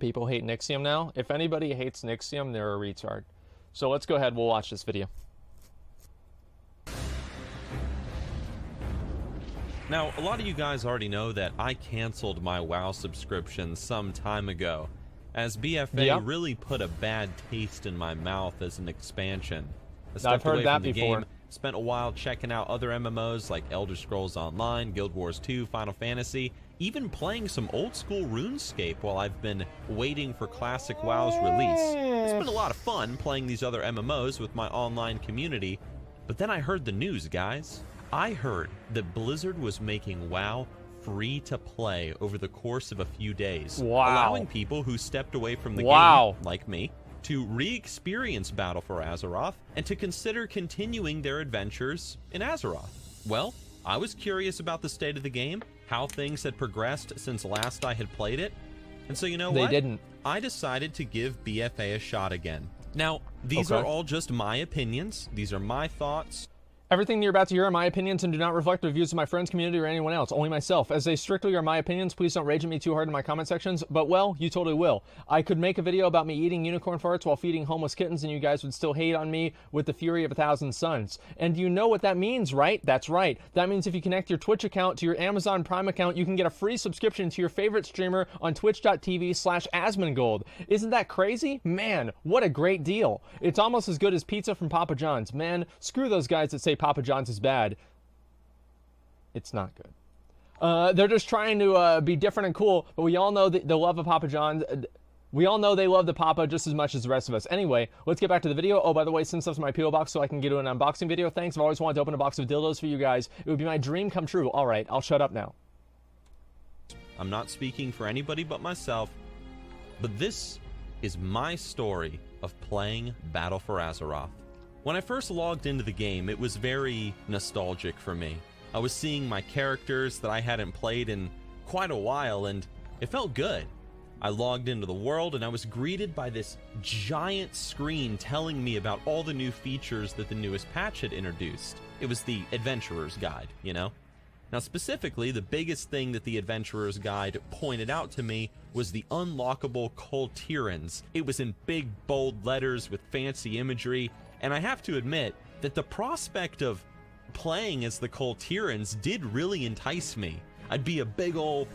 people hate Nixxiom now. If anybody hates Nixxiom, they're a retard. So let's go ahead, we'll watch this video. Now, a lot of you guys already know that I canceled my WoW subscription some time ago, as BFA really put a bad taste in my mouth as an expansion. I've heard that before. Spent a while checking out other MMOs like Elder Scrolls Online, Guild Wars 2, Final Fantasy, even playing some old school RuneScape while I've been waiting for Classic WoW's release. It's been a lot of fun playing these other MMOs with my online community, but then I heard the news, guys. I heard that Blizzard was making WoW free to play over the course of a few days, allowing people who stepped away from the game, like me, to re-experience Battle for Azeroth and to consider continuing their adventures in Azeroth. Well, I was curious about the state of the game, how things had progressed since last I had played it, and so you know what? I decided to give BFA a shot again. Now, these are all just my opinions. These are my thoughts. Everything you're about to hear are my opinions and do not reflect the views of my friends, community, or anyone else. Only myself. As they strictly are my opinions, please don't rage at me too hard in my comment sections. But, well, you totally will. I could make a video about me eating unicorn farts while feeding homeless kittens, and you guys would still hate on me with the fury of 1,000 suns. And you know what that means, right? That's right. That means if you connect your Twitch account to your Amazon Prime account, you can get a free subscription to your favorite streamer on twitch.tv/Asmongold. Isn't that crazy? Man, what a great deal. It's almost as good as pizza from Papa John's. Man, screw those guys that say Papa John's is bad. It's not good. They're just trying to be different and cool, but we all know the love of Papa John's. We all know they love the Papa just as much as the rest of us. Anyway, let's get back to the video. Oh, by the way, send stuff to my P.O. box so I can get an unboxing video. Thanks. I've always wanted to open a box of dildos for you guys. It would be my dream come true. All right, I'll shut up now. I'm not speaking for anybody but myself, but this is my story of playing Battle for Azeroth. When I first logged into the game, it was very nostalgic for me. I was seeing my characters that I hadn't played in quite a while, and it felt good. I logged into the world, and I was greeted by this giant screen telling me about all the new features that the newest patch had introduced. It was the Adventurer's Guide, you know? Now, specifically, the biggest thing that the Adventurer's Guide pointed out to me was the unlockable Kul Tirans. It was in big, bold letters with fancy imagery, and I have to admit that the prospect of playing as the Kul Tirans did really entice me. I'd be a big old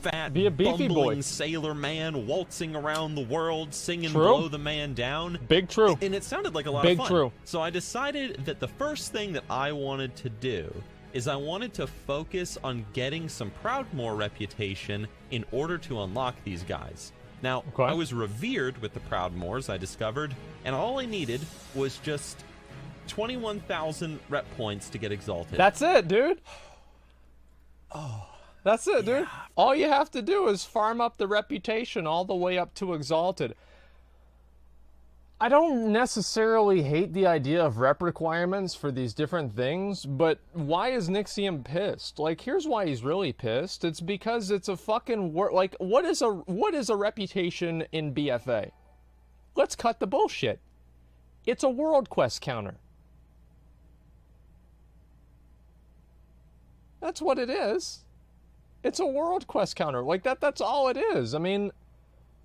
fat, bumbling sailor man waltzing around the world, singing Blow the Man Down. Big true. And it sounded like a lot of fun. So I decided that the first thing that I wanted to do is I wanted to focus on getting some Proudmoore reputation in order to unlock these guys. Now, I was revered with the Proudmoores, I discovered, and all I needed was just 21,000 rep points to get exalted. That's it, dude. That's it, dude. All you have to do is farm up the reputation all the way up to exalted. I don't necessarily hate the idea of rep requirements for these different things, but why is Nixxiom pissed? Like, here's why he's really pissed. It's because it's a fucking like, what is a reputation in BFA? Let's cut the bullshit. It's a world quest counter. That's what it is. It's a world quest counter. Like, that's all it is. I mean,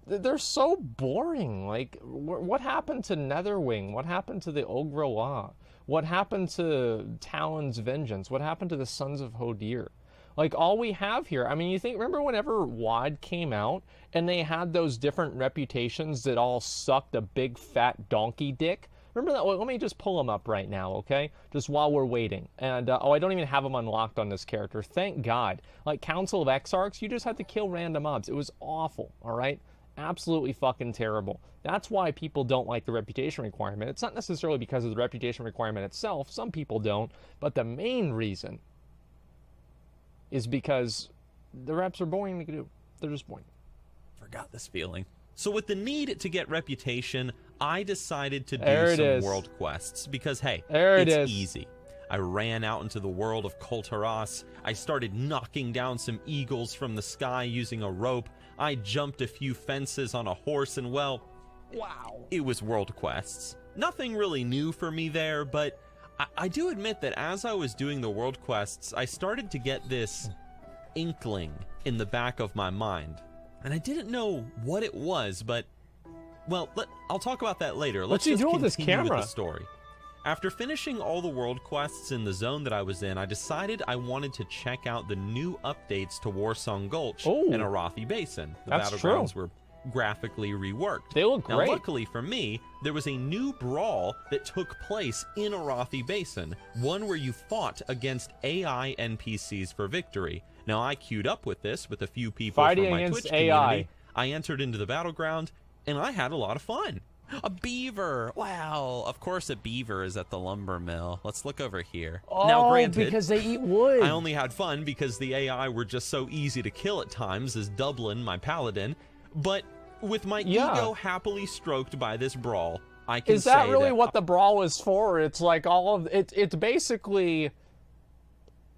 they're so boring. Like, what happened to Netherwing? What happened to the Ogre Law? What happened to Talon's Vengeance? What happened to the Sons of Hodir? Like, all we have here, I mean, remember whenever WoD came out and they had those different reputations that all sucked a big fat donkey dick? Remember that? Let me just pull them up right now, okay? Just while we're waiting. And, oh, I don't even have them unlocked on this character. Thank God. Like, Council of Exarchs, you just had to kill random mobs. It was awful, all right? Absolutely fucking terrible. That's why people don't like the reputation requirement. It's not necessarily because of the reputation requirement itself. Some people don't. But the main reason is because the reps are boring to do. They're just boring. Forgot this feeling. So with the need to get reputation, I decided to do some world quests because, hey, it's easy. I ran out into the world of Kul Tiras. I started knocking down some eagles from the sky using a rope. I jumped a few fences on a horse, and well, wow, it was world quests. Nothing really new for me there, but I do admit that as I was doing the world quests, I started to get this inkling in the back of my mind. and I didn't know what it was, but, well, I'll talk about that later. What's he doing with this camera? With the story. After finishing all the world quests in the zone that I was in, I decided I wanted to check out the new updates to Warsong Gulch and Arathi Basin. The battlegrounds were graphically reworked. They look great. Now, luckily for me, there was a new brawl that took place in Arathi Basin, one where you fought against AI NPCs for victory. Now, I queued up with this with a few people from my Twitch community. I entered into the battleground, and I had a lot of fun. A beaver! Wow! Of course a beaver is at the lumber mill. Let's look over here. Oh, now, granted, because they eat wood. I only had fun because the AI were just so easy to kill at times, as Dublin, my paladin. But with my ego happily stroked by this brawl, I can say that... Is that really what the brawl is for? It's like all of... It's basically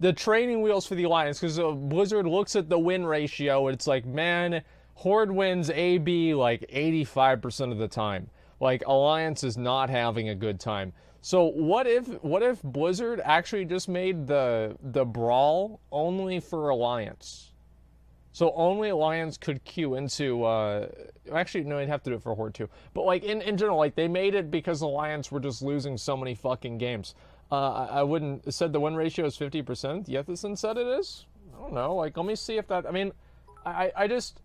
the training wheels for the Alliance, because Blizzard looks at the win ratio, and it's like, man, Horde wins AB like 85% of the time. Like, Alliance is not having a good time. So what if Blizzard actually just made the brawl only for Alliance? So only Alliance could queue into, actually, no, they'd have to do it for Horde too. But like, in general, like, they made it because Alliance were just losing so many fucking games. I wouldn't, it said the win ratio is 50%. Yethison said it is? I don't know, like, let me see if that, I mean, I just...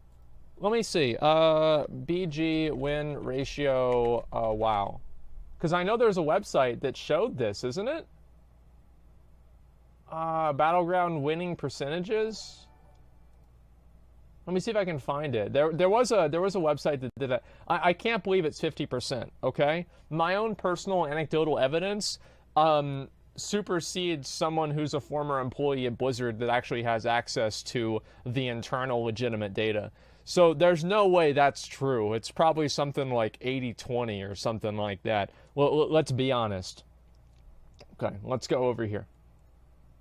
Let me see. BG win ratio. WoW. Because I know there's a website that showed this, isn't it? Battleground winning percentages. Let me see if I can find it. There was a website that did it. I can't believe it's 50%. Okay. My own personal anecdotal evidence supersedes someone who's a former employee at Blizzard that actually has access to the internal legitimate data. So there's no way that's true. It's probably something like 80-20 or something like that. Well, let's be honest. Okay, let's go over here.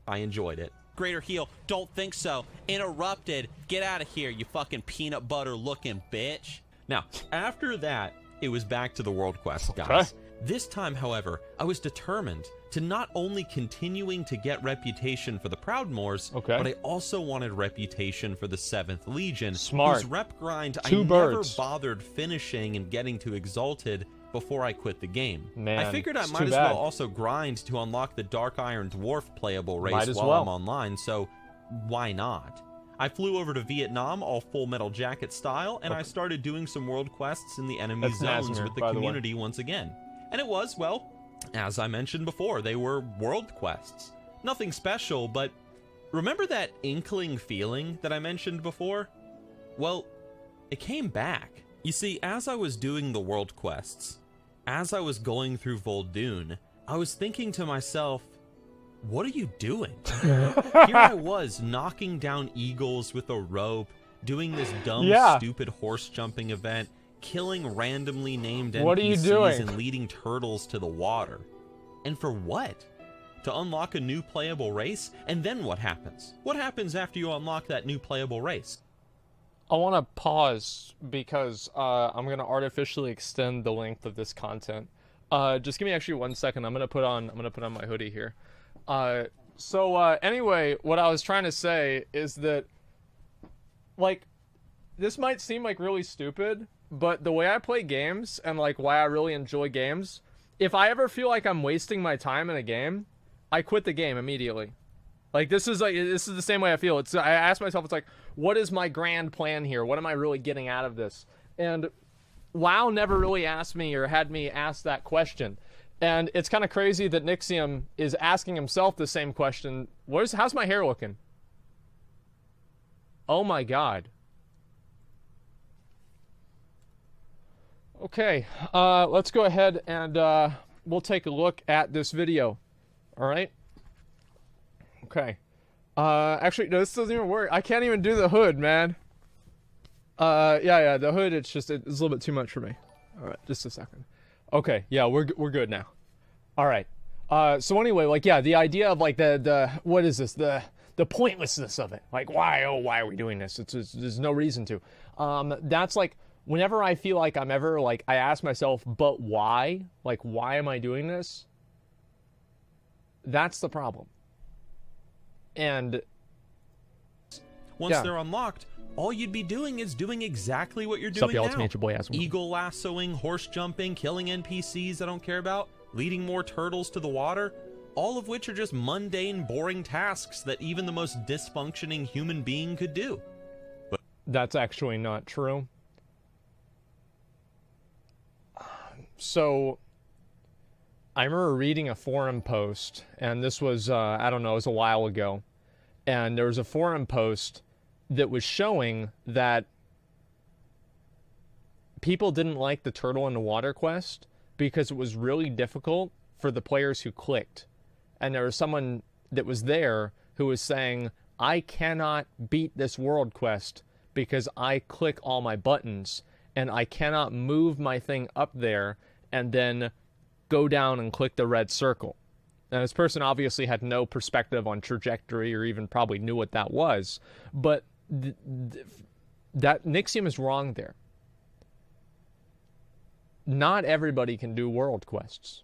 I enjoyed it. Greater Heal, don't think so. Interrupted. Get out of here, you fucking peanut butter looking bitch. Now, after that, it was back to the world quest, guys. Okay. This time, however, I was determined to not only continuing to get reputation for the Proudmoors, but I also wanted reputation for the 7th Legion. Smart. Whose rep grind never bothered finishing and getting to Exalted before I quit the game. Man, I figured I might as well also grind to unlock the Dark Iron Dwarf playable race while I'm online, so why not? I flew over to Vietnam all Full Metal Jacket style, and I started doing some world quests in the enemy zones with the community once again. And it was, well, as I mentioned before, they were world quests. Nothing special, but remember that inkling feeling that I mentioned before? Well, it came back. You see, as I was doing the world quests, as I was going through Vol'dun, I was thinking to myself, what are you doing? Here I was, knocking down eagles with a rope, doing this dumb, stupid horse jumping event, killing randomly named NPCs and leading turtles to the water. And for what? To unlock a new playable race? And then what happens? What happens after you unlock that new playable race? I want to pause because I'm going to artificially extend the length of this content. Just give me actually 1 second. I'm going to put on my hoodie here. Anyway, what I was trying to say is that, like, this might seem like really stupid, but the way I play games and like why I really enjoy games, if I ever feel like I'm wasting my time in a game, I quit the game immediately. Like, this is the same way I feel. I ask myself, it's like, what is my grand plan here? What am I really getting out of this? And WoW never really asked me or had me ask that question. And it's kind of crazy that Nixxiom is asking himself the same question. How's my hair looking? Oh my god. Okay, let's go ahead and we'll take a look at this video. All right? Okay. Actually, no, this doesn't even work. I can't even do the hood, man. Yeah, the hood, it's a little bit too much for me. All right, just a second. Okay, yeah, we're good now. All right. So anyway, like, yeah, the idea of like the what is this? The pointlessness of it. Like, why are we doing this? There's no reason to. That's like, whenever I feel like I'm ever like, I ask myself, but why? Like, why am I doing this? That's the problem. And once Yeah. they're unlocked, all you'd be doing is doing exactly what you're What's up, doing y'all? now. It's me, it's your boy, Asmongold. Eagle lassoing, horse jumping, killing NPCs I don't care about, leading more turtles to the water, all of which are just mundane, boring tasks that even the most dysfunctioning human being could do. But That's actually not true. So, I remember reading a forum post, and this was, I don't know, it was a while ago. And there was a forum post that was showing that people didn't like the Turtle in the Water quest because it was really difficult for the players who clicked. And there was someone that was there who was saying, I cannot beat this world quest because I click all my buttons, and I cannot move my thing up there and then go down and click the red circle. Now, this person obviously had no perspective on trajectory or even probably knew what that was, but that Nixxiom is wrong there. Not everybody can do world quests.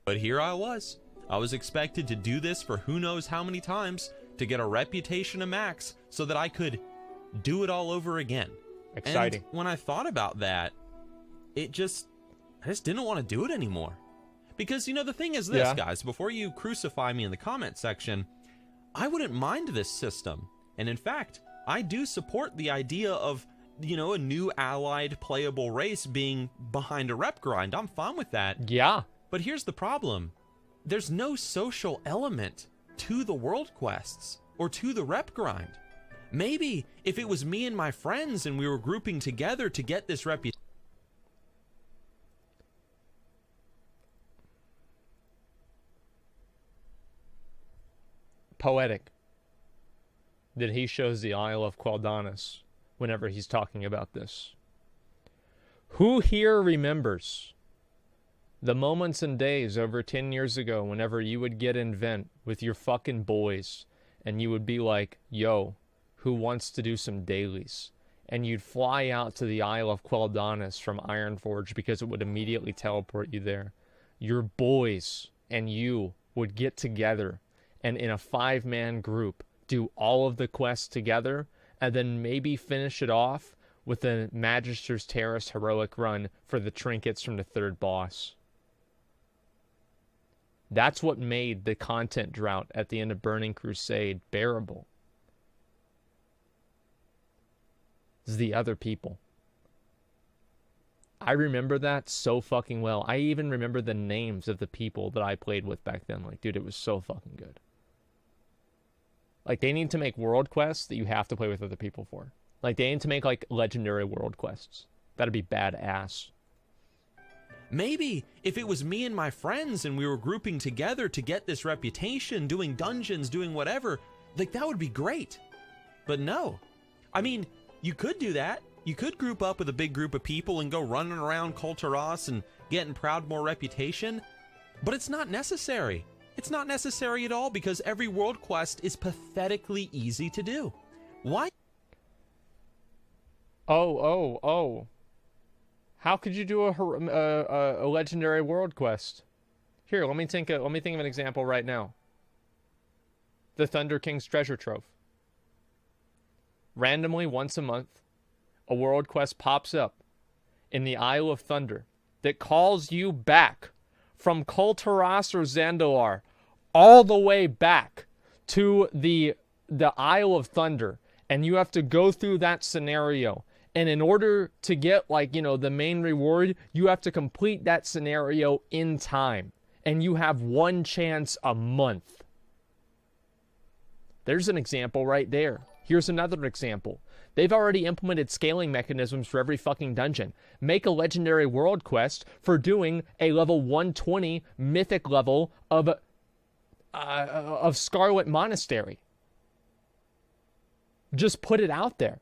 But here I was. I was expected to do this for who knows how many times to get a reputation of max so that I could do it all over again. Exciting. And when I thought about that, I just didn't want to do it anymore. Because, you know, the thing is this, Yeah. guys, before you crucify me in the comment section, I wouldn't mind this system. And in fact, I do support the idea of, you know, a new allied playable race being behind a rep grind. I'm fine with that. Yeah. But here's the problem. There's no social element to the world quests or to the rep grind. Maybe if it was me and my friends and we were grouping together to get this reputation. Poetic that he shows the Isle of Quel'Danas whenever he's talking about this. Who here remembers the moments and days over 10 years ago whenever you would get in vent with your fucking boys and you would be like, yo, who wants to do some dailies? And you'd fly out to the Isle of Quel'Danas from Ironforge because it would immediately teleport you there. Your boys and you would get together and in a 5-man group do all of the quests together and then maybe finish it off with a Magister's Terrace heroic run for the trinkets from the 3rd boss. That's what made the content drought at the end of Burning Crusade bearable. It's the other people. I remember that so fucking well. I even remember the names of the people that I played with back then. Like, dude, it was so fucking good. Like, they need to make world quests that you have to play with other people for. Like, they need to make, like, legendary world quests. That'd be badass. Maybe if it was me and my friends and we were grouping together to get this reputation, doing dungeons, doing whatever, like that would be great. But no. I mean, you could do that. You could group up with a big group of people and go running around Kul Tiras and getting Proudmoore reputation, but it's not necessary. It's not necessary at all because every world quest is pathetically easy to do. Why? Oh. How could you do a legendary world quest? Here, let me think of an example right now. The Thunder King's Treasure Trove. Randomly, once a month, a world quest pops up in the Isle of Thunder that calls you back from Kul Tiras or Zandalar all the way back to the Isle of Thunder, and you have to go through that scenario. And in order to get, like, you know, the main reward, you have to complete that scenario in time. And you have one chance a month. There's an example right there. Here's another example. They've already implemented scaling mechanisms for every fucking dungeon. Make a legendary world quest for doing a level 120 mythic level of Scarlet Monastery. Just put it out there.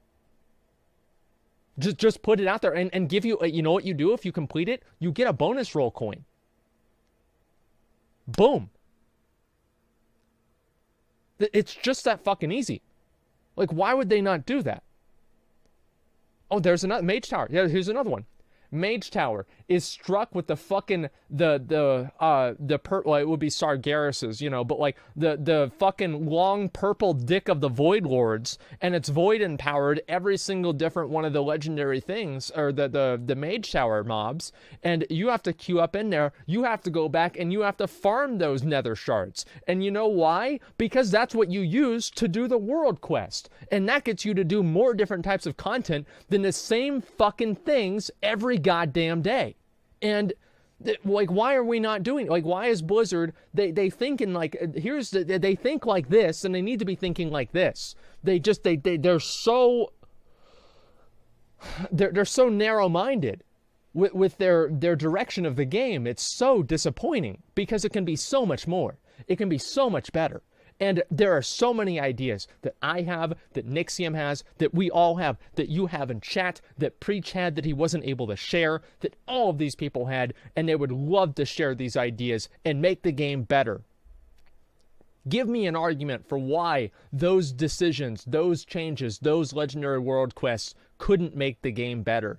Just put it out there and give you, you know what you do if you complete it? You get a bonus roll coin. Boom. It's just that fucking easy. Like, why would they not do that? Oh, there's another Mage Tower. Yeah, here's another one. Mage Tower is struck with the fucking well, it would be Sargeras's, you know, but like the fucking long purple dick of the Void Lords, and it's void empowered every single different one of the legendary things, or the Mage Tower mobs, and you have to queue up in there. You have to go back and you have to farm those nether shards. And you know why? Because that's what you use to do the world quest. And that gets you to do more different types of content than the same fucking things every goddamn day. And like, why are we not doing it? Like, why is Blizzard, they thinking like, they think like this, and they need to be thinking like this. They're so narrow-minded with their direction of the game. It's so disappointing, because it can be so much more. It can be so much better. And there are so many ideas that I have, that Nixxiom has, that we all have, that you have in chat, that Preach had that he wasn't able to share, that all of these people had, and they would love to share these ideas and make the game better. Give me an argument for why those decisions, those changes, those legendary world quests couldn't make the game better.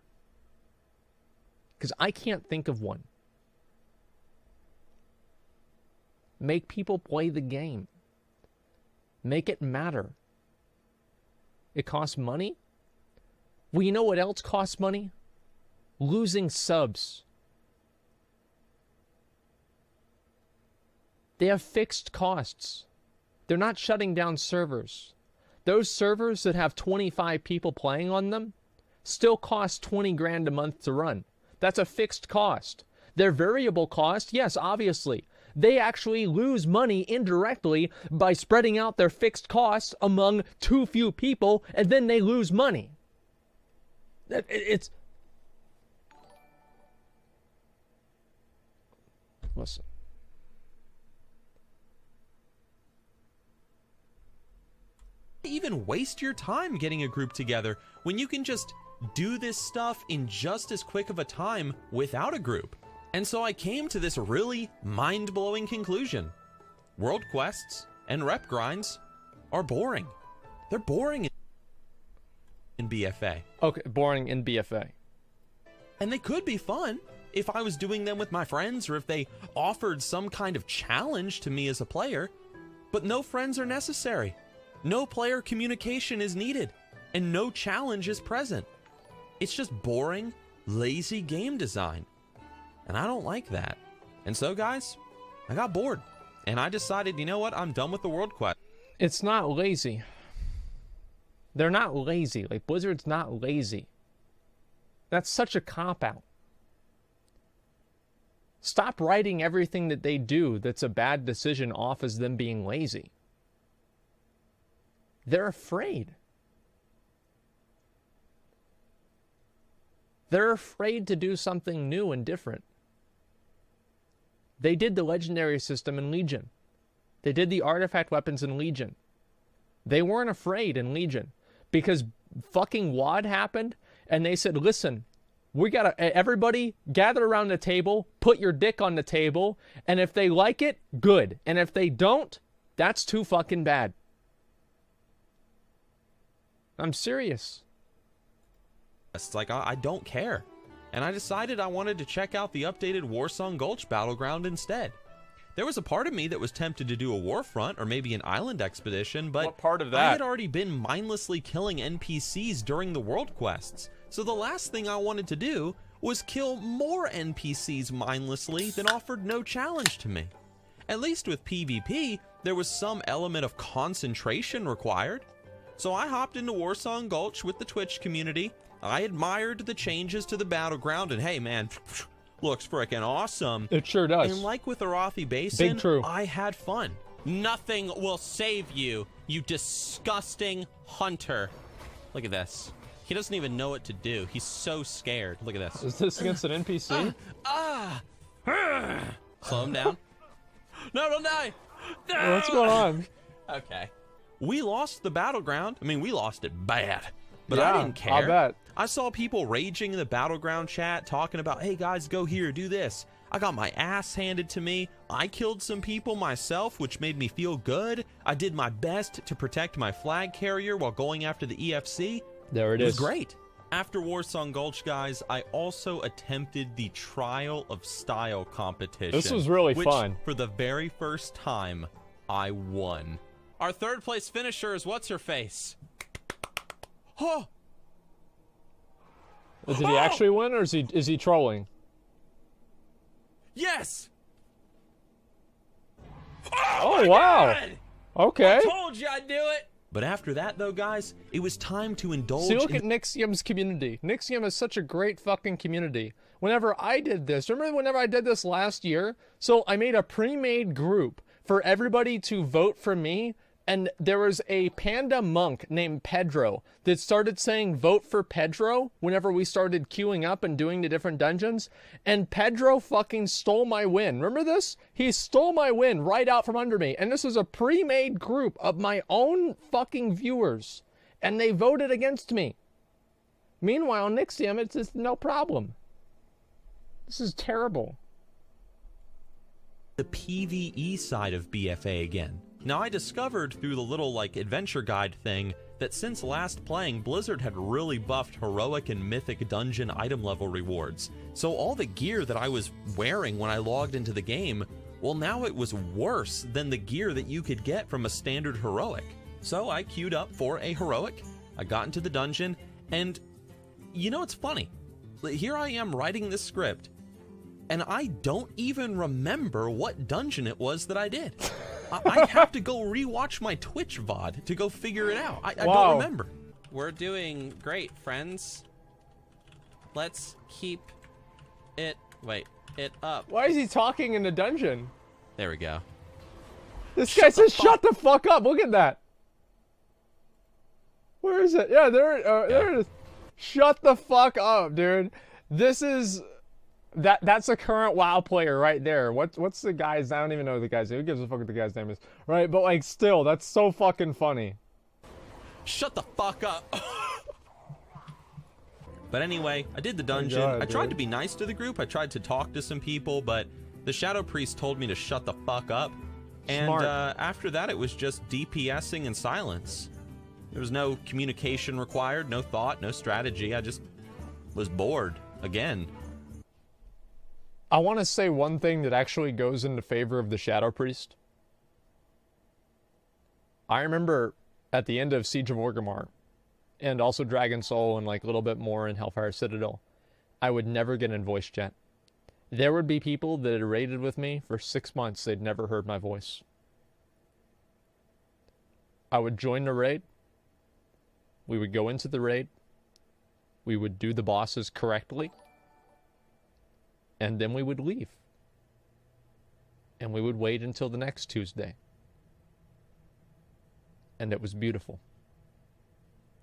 Because I can't think of one. Make people play the game. Make it matter. It costs money. Well, you know what else costs money? Losing subs. They have fixed costs. They're not shutting down servers. Those servers that have 25 people playing on them still cost 20 grand a month to run. That's a fixed cost. Their variable cost, yes, obviously. They actually lose money indirectly by spreading out their fixed costs among too few people, and then they lose money. It's... Listen. Even waste your time getting a group together when you can just do this stuff in just as quick of a time without a group. And so I came to this really mind-blowing conclusion. World quests and rep grinds are boring. They're boring in BFA. Okay, boring in BFA. And they could be fun if I was doing them with my friends, or if they offered some kind of challenge to me as a player. But no friends are necessary. No player communication is needed, and no challenge is present. It's just boring, lazy game design. And I don't like that. And so, guys, I got bored. And I decided, you know what? I'm done with the world quest. It's not lazy. They're not lazy. Like, Blizzard's not lazy. That's such a cop-out. Stop writing everything that they do that's a bad decision off as them being lazy. They're afraid. They're afraid to do something new and different. They did the legendary system in Legion. They did the artifact weapons in Legion. They weren't afraid in Legion because fucking WoD happened, and they said, listen, we gotta, everybody gather around the table, put your dick on the table, and if they like it, good. And if they don't, that's too fucking bad. I'm serious. It's like, I don't care. And I decided I wanted to check out the updated Warsong Gulch battleground instead. There was a part of me that was tempted to do a Warfront or maybe an island expedition, but what part of that? I had already been mindlessly killing NPCs during the world quests. So the last thing I wanted to do was kill more NPCs mindlessly that offered no challenge to me. At least with PvP, there was some element of concentration required. So I hopped into Warsong Gulch with the Twitch community. I admired the changes to the battleground, and hey man, looks frickin' awesome. It sure does. And like with Arathi Basin, Big true. I had fun. Nothing will save you, you disgusting hunter. Look at this. He doesn't even know what to do. He's so scared. Look at this. Is this against an NPC? Slow him down. No, don't die. No! What's going on? Okay. We lost the battleground. I mean, we lost it bad. But yeah, I didn't care. I bet. I saw people raging in the battleground chat talking about, hey guys, go here, do this. I got my ass handed to me. I killed some people myself, which made me feel good. I did my best to protect my flag carrier while going after the EFC. There it is. It was great. After Warsong Gulch, guys, I also attempted the Trial of Style competition. This was really which, fun. For the very first time, I won. Our third place finisher is What's-Her-Face. Oh! Did he actually win, or is he trolling? Yes! Oh, wow. God! Okay. I told you I'd do it! But after that, though, guys, it was time to indulge See, look at Nixxiom's community. Nixxiom is such a great fucking community. Whenever I did this, remember whenever I did this last year? So I made a pre-made group for everybody to vote for me, and there was a panda monk named Pedro that started saying vote for Pedro whenever we started queuing up and doing the different dungeons, and Pedro fucking stole my win. Remember this? He stole my win right out from under me, and this is a pre-made group of my own fucking viewers, and they voted against me. Meanwhile, Nixxiom, it's just no problem. This is terrible. the PvE side of BFA again. Now, I discovered through the little, like, adventure guide thing that since last playing, Blizzard had really buffed heroic and mythic dungeon item level rewards. So all the gear that I was wearing when I logged into the game, well, now it was worse than the gear that you could get from a standard heroic. So I queued up for a heroic, I got into the dungeon, and you know, it's funny. Here I am writing this script, and I don't even remember what dungeon it was that I did. I have to go rewatch my Twitch VOD to go figure it out. I don't remember. We're doing great, friends. Let's keep it up. Why is he talking in the dungeon? There we go. This guy says, shut the fuck up. Look at that. Where is it? Yeah, there it is. Shut the fuck up, dude. This is... That's a current WoW player right there. What's the guy's... I don't even know the guy's name. Who gives a fuck what the guy's name is? Right, but like, still, that's so fucking funny. Shut the fuck up. But anyway, I did the dungeon. God, I tried dude. to be nice to the group. I tried to talk to some people, but the Shadow Priest told me to shut the fuck up. And Smart. after that, it was just DPSing in silence. There was no communication required, no thought, no strategy. I just was bored again. I want to say one thing that actually goes into favor of the Shadow Priest. I remember at the end of Siege of Orgrimmar, and also Dragon Soul, and like a little bit more in Hellfire Citadel, I would never get in voice chat. There would be people that had raided with me for 6 months. They'd never heard my voice. I would join the raid. We would go into the raid. We would do the bosses correctly. And then we would leave. And we would wait until the next Tuesday. And it was beautiful.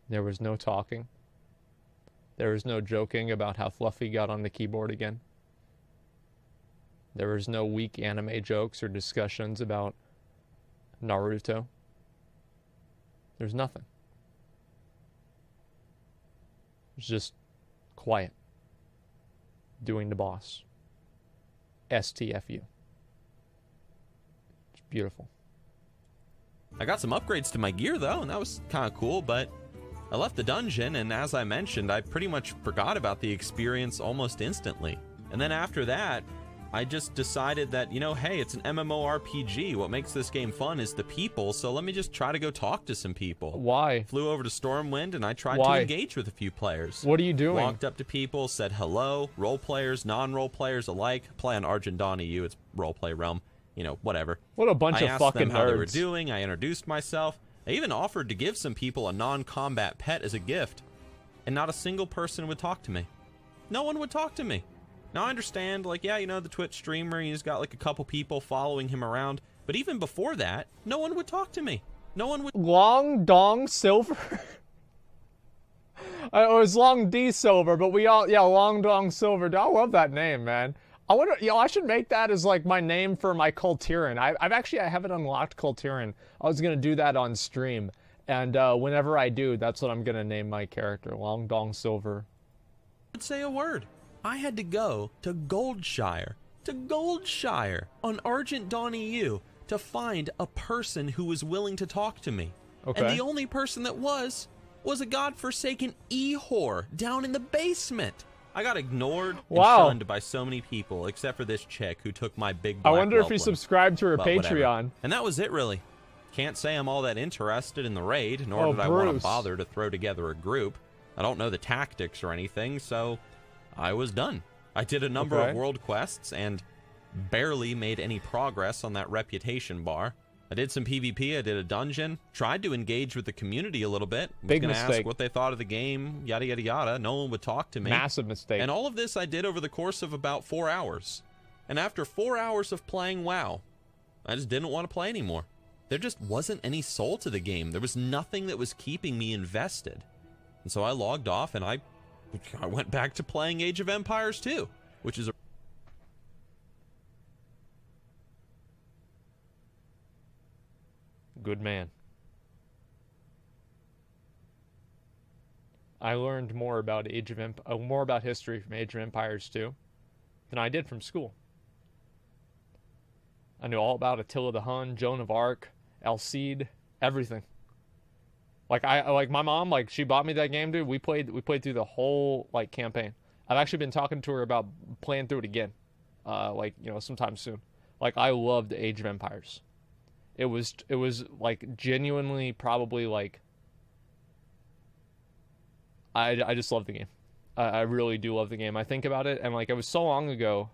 There was no talking. There was no joking about how Fluffy got on the keyboard again. There was no weak anime jokes or discussions about Naruto. There's nothing. It was just quiet. Doing the boss. STFU. It's beautiful. I got some upgrades to my gear, though, and that was kind of cool, but I left the dungeon, and as I mentioned, I pretty much forgot about the experience almost instantly. And then after that, I just decided that, you know, hey, it's an MMORPG. What makes this game fun is the people, so let me just try to go talk to some people. Why? Flew over to Stormwind, and I tried Why? to engage with a few players. What are you doing? Walked up to people, said hello, role players, non-role players alike. Play on Argent Dawn EU, it's roleplay realm, you know, whatever. What a bunch I of asked fucking them how they were nerds. doing, I introduced myself. I even offered to give some people a non-combat pet as a gift, and not a single person would talk to me. No one would talk to me. Now I understand, like, yeah, you know, the Twitch streamer, he's got like a couple people following him around, but even before that, no one would talk to me. No one would. Long Dong Silver? It was Long D Silver, but we all, yeah, Long Dong Silver. I love that name, man. I wonder, you know, I should make that as like my name for my Kultiran. I haven't unlocked Kultiran. I was gonna do that on stream, and whenever I do, that's what I'm gonna name my character, Long Dong Silver. Would say a word. I had to go to Goldshire on Argent Dawn EU to find a person who was willing to talk to me. Okay. And the only person that was was a godforsaken e-whore down in the basement. I got ignored and Wow. shunned by so many people, except for this chick who took my big I black wonder if you Whelpling. subscribed to her But whatever. Patreon. And that was it, really. Can't say I'm all that interested in the raid, nor Oh, did I want to Bruce. bother to throw together a group. I don't know the tactics or anything, so I was done. I did a number Okay. of world quests and barely made any progress on that reputation bar. I did some PvP, I did a dungeon, tried to engage with the community a little bit. Was Big gonna ask mistake. what they thought of the game, yada yada yada. No one would talk to me. Massive mistake. And all of this I did over the course of about 4 hours. And after 4 hours of playing WoW, I just didn't want to play anymore. There just wasn't any soul to the game. There was nothing that was keeping me invested. And so I logged off and I went back to playing Age of Empires 2, which is a Good man. I learned more about more about history from Age of Empires 2 than I did from school. I knew all about Attila the Hun, Joan of Arc, El Cid, everything. Like my mom, like she bought me that game, dude. We played through the whole like campaign. I've actually been talking to her about playing through it again, like sometime soon. Like I loved Age of Empires. It was like genuinely probably like I just love the game. I really do love the game. I think about it and like it was so long ago.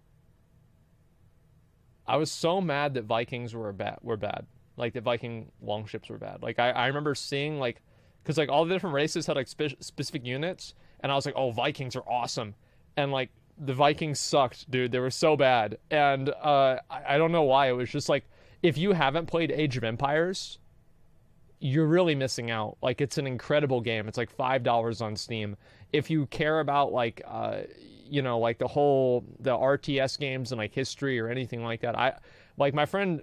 I was so mad that Vikings were bad. Like the Viking longships were bad. Like I remember seeing like because like all the different races had like specific units and I was like, oh, Vikings are awesome. And like the Vikings sucked, dude. They were so bad. And I don't know why. It was just like if you haven't played Age of Empires, you're really missing out. Like it's an incredible game. It's like $5 on Steam. If you care about like like the RTS games and like history or anything like that, my friends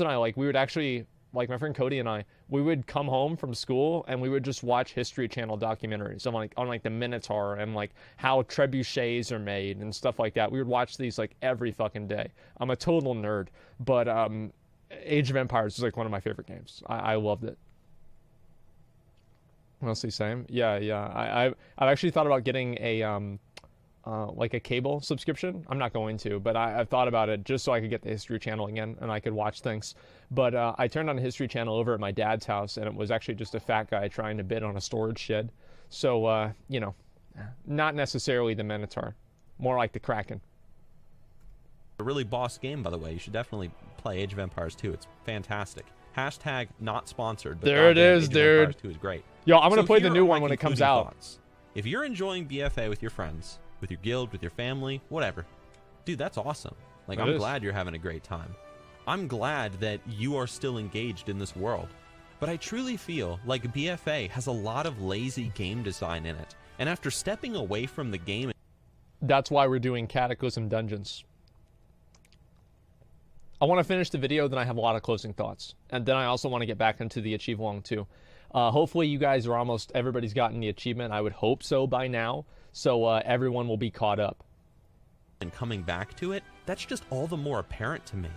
and I, like we would actually, like my friend Cody and I, we would come home from school and we would just watch History Channel documentaries on the Minotaur and like how trebuchets are made and stuff like that. We would watch these like every fucking day. I'm a total nerd, but Age of Empires is like one of my favorite games. I loved it. Mostly same. Yeah. I've actually thought about getting a like a cable subscription. I'm not going to, but I've thought about it just so I could get the History Channel again and I could watch things. But I turned on the History Channel over at my dad's house and it was actually just a fat guy trying to bid on a storage shed. So, not necessarily the Minotaur, more like the Kraken. a really boss game, by the way. You should definitely play Age of Empires 2. It's fantastic. Hashtag not sponsored. But there it is, Age of dude. Empires 2 is great. Yo, I'm going to So play the here new are one my when it comes concluding out. thoughts. If you're enjoying BFA with your friends, with your guild, with your family, whatever, dude, that's awesome. Like, I'm glad you're having a great time. I'm glad that you are still engaged in this world. But I truly feel like BFA has a lot of lazy game design in it. And after stepping away from the game... That's why we're doing Cataclysm Dungeons. I want to finish the video, then I have a lot of closing thoughts. And then I also want to get back into the Achieve Long too. Hopefully you guys are everybody's gotten the achievement. I would hope so by now. So everyone will be caught up. And coming back to it, that's just all the more apparent to me.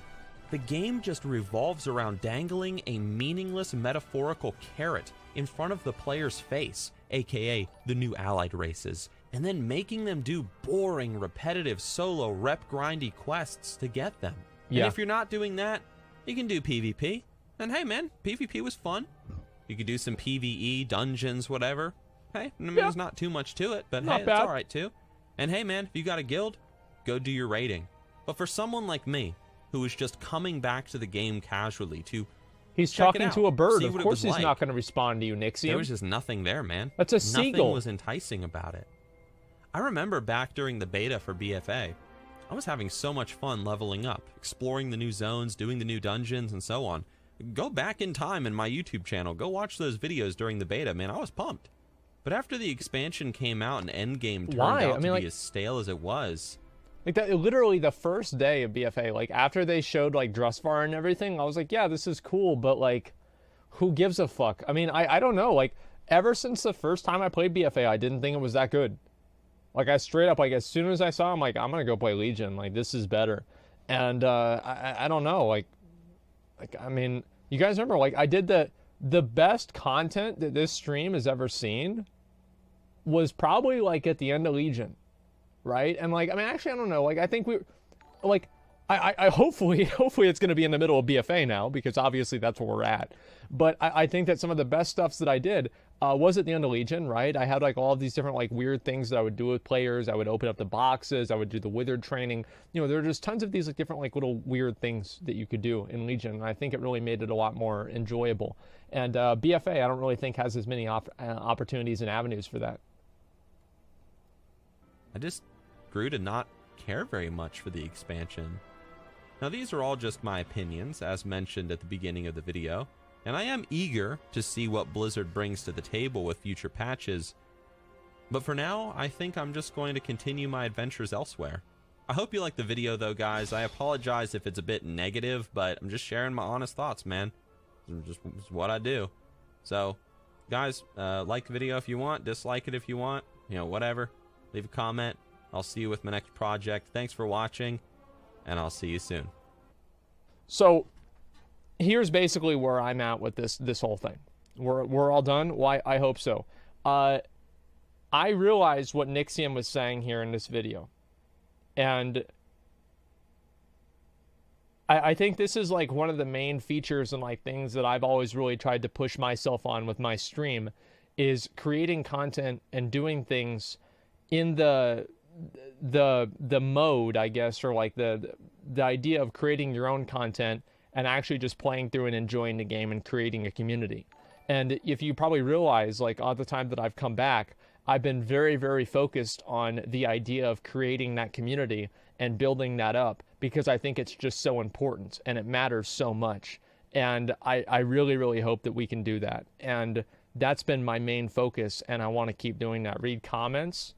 The game just revolves around dangling a meaningless metaphorical carrot in front of the player's face, aka the new allied races, and then making them do boring, repetitive, solo, rep-grindy quests to get them. Yeah. And if you're not doing that, you can do PvP. And hey man, PvP was fun. You could do some PvE, dungeons, whatever. Hey, I mean, there's not too much to it, but Not hey, bad. it's alright too. And hey man, if you got a guild, go do your raiding. But for someone like me, who is just coming back to the game casually to He's check it talking out, to a bird. see Of what it course was he's like. not going to respond to you, Nixxiom. There was just nothing there, man. That's a Nothing seagull. was enticing about it. I remember back during the beta for BFA, I was having so much fun leveling up, exploring the new zones, doing the new dungeons, and so on. Go back in time in my YouTube channel. Go watch those videos during the beta, man. I was pumped. But after the expansion came out and Endgame turned out to be as stale as it was... Like that, literally the first day of BFA, like after they showed like Drustvar and everything, I was like, yeah, this is cool, but like, who gives a fuck? I mean, I don't know. Like, ever since the first time I played BFA, I didn't think it was that good. Like, I straight up, like, as soon as I saw him, like, I'm gonna go play Legion. Like, this is better. And I don't know. Like, I mean, you guys remember? Like, I did the best content that this stream has ever seen was probably like at the end of Legion, right? And like, I mean, actually, I don't know. Like, I think I hopefully it's going to be in the middle of BFA now, because obviously that's where we're at. But I think that some of the best stuffs that I did was at the end of Legion, right? I had like all of these different like weird things that I would do with players. I would open up the boxes. I would do the withered training. You know, there are just tons of these like different like little weird things that you could do in Legion. And I think it really made it a lot more enjoyable. And BFA, I don't really think has as many opportunities and avenues for that. I just grew to not care very much for the expansion. Now, these are all just my opinions, as mentioned at the beginning of the video, and I am eager to see what Blizzard brings to the table with future patches. But for now, I think I'm just going to continue my adventures elsewhere. I hope you liked the video, though, guys. I apologize if it's a bit negative, but I'm just sharing my honest thoughts, man. It's just what I do. So, guys, like the video if you want, dislike it if you want, you know, whatever. Leave a comment. I'll see you with my next project. Thanks for watching, and I'll see you soon. So here's basically where I'm at with this whole thing. We're all done? Why? I hope so. I realized what Nixxiom was saying here in this video, and I think this is like one of the main features and like things that I've always really tried to push myself on with my stream, is creating content and doing things in the mode, I guess, or like the idea of creating your own content and actually just playing through and enjoying the game and creating a community. And if you probably realize, like all the time that I've come back, I've been very, very focused on the idea of creating that community and building that up, because I think it's just so important and it matters so much. And I really, really hope that we can do that. And that's been my main focus, and I want to keep doing that. Read comments.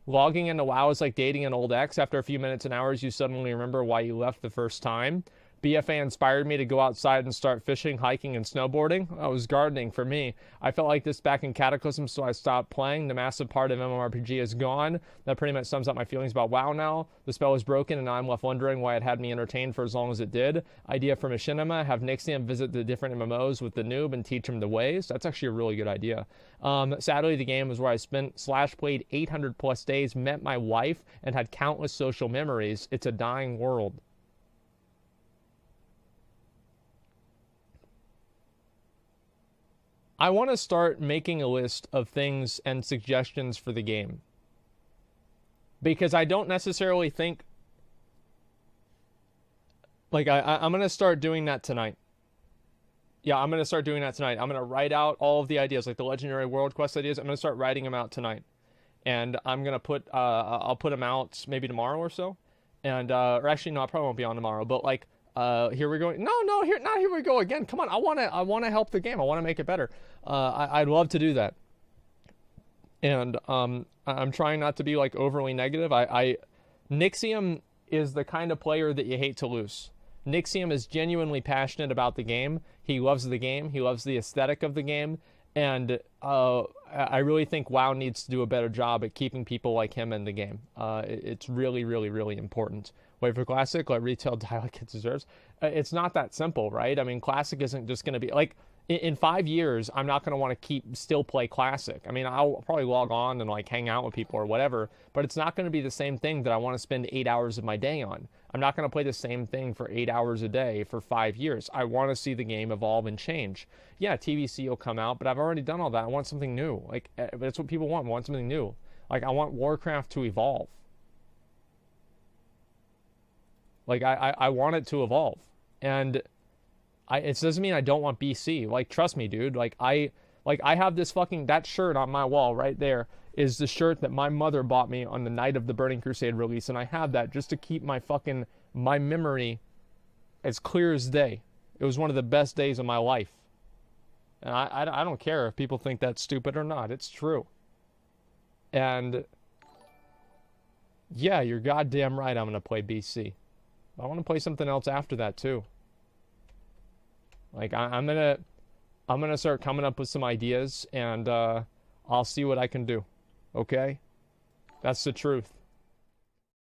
Logging into WoW is like dating an old ex. After a few minutes and hours, you suddenly remember why you left the first time. BFA inspired me to go outside and start fishing, hiking, and snowboarding. That was gardening for me. I felt like this back in Cataclysm, so I stopped playing. The massive part of MMORPG is gone. That pretty much sums up my feelings about WoW now. The spell is broken, and now I'm left wondering why it had me entertained for as long as it did. Idea for Machinima: have Nixxiom visit the different MMOs with the noob and teach him the ways. That's actually a really good idea. Sadly, the game was where I spent / played 800 plus days, met my wife, and had countless social memories. It's a dying world. I want to start making a list of things and suggestions for the game, because I don't necessarily think, like, I'm going to start doing that tonight. Yeah, I'm going to start doing that tonight. I'm going to write out all of the ideas, like the Legendary World Quest ideas. I'm going to start writing them out tonight. And I'm going to put, I'll put them out maybe tomorrow or so. And, or actually, no, I probably won't be on tomorrow, but like, here we go. No, here we go again. Come on. I want to help the game. I want to make it better. I'd love to do that. And, I'm trying not to be like overly negative. Nixxiom is the kind of player that you hate to lose. Nixxiom is genuinely passionate about the game. He loves the game. He loves the aesthetic of the game. And, I really think WoW needs to do a better job at keeping people like him in the game. It's really, really, really important. Wait for Classic, let retail die like it deserves. It's not that simple, right? I mean, Classic isn't just going to be like, in 5 years, I'm not going to want to still play Classic. I mean, I'll probably log on and like hang out with people or whatever, but it's not going to be the same thing that I want to spend 8 hours of my day on. I'm not going to play the same thing for 8 hours a day for 5 years. I want to see the game evolve and change. Yeah, TVC will come out, but I've already done all that. I want something new. Like, that's what people want. I want something new. Like, I want Warcraft to evolve. Like, I want it to evolve. And it doesn't mean I don't want BC. Like, trust me, dude. Like, I have this fucking, that shirt on my wall right there is the shirt that my mother bought me on the night of the Burning Crusade release. And I have that just to keep my memory as clear as day. It was one of the best days of my life. And I don't care if people think that's stupid or not. It's true. And yeah, you're goddamn right I'm going to play BC. I want to play something else after that too. Like, I'm gonna start coming up with some ideas, and I'll see what I can do. Okay? That's the truth.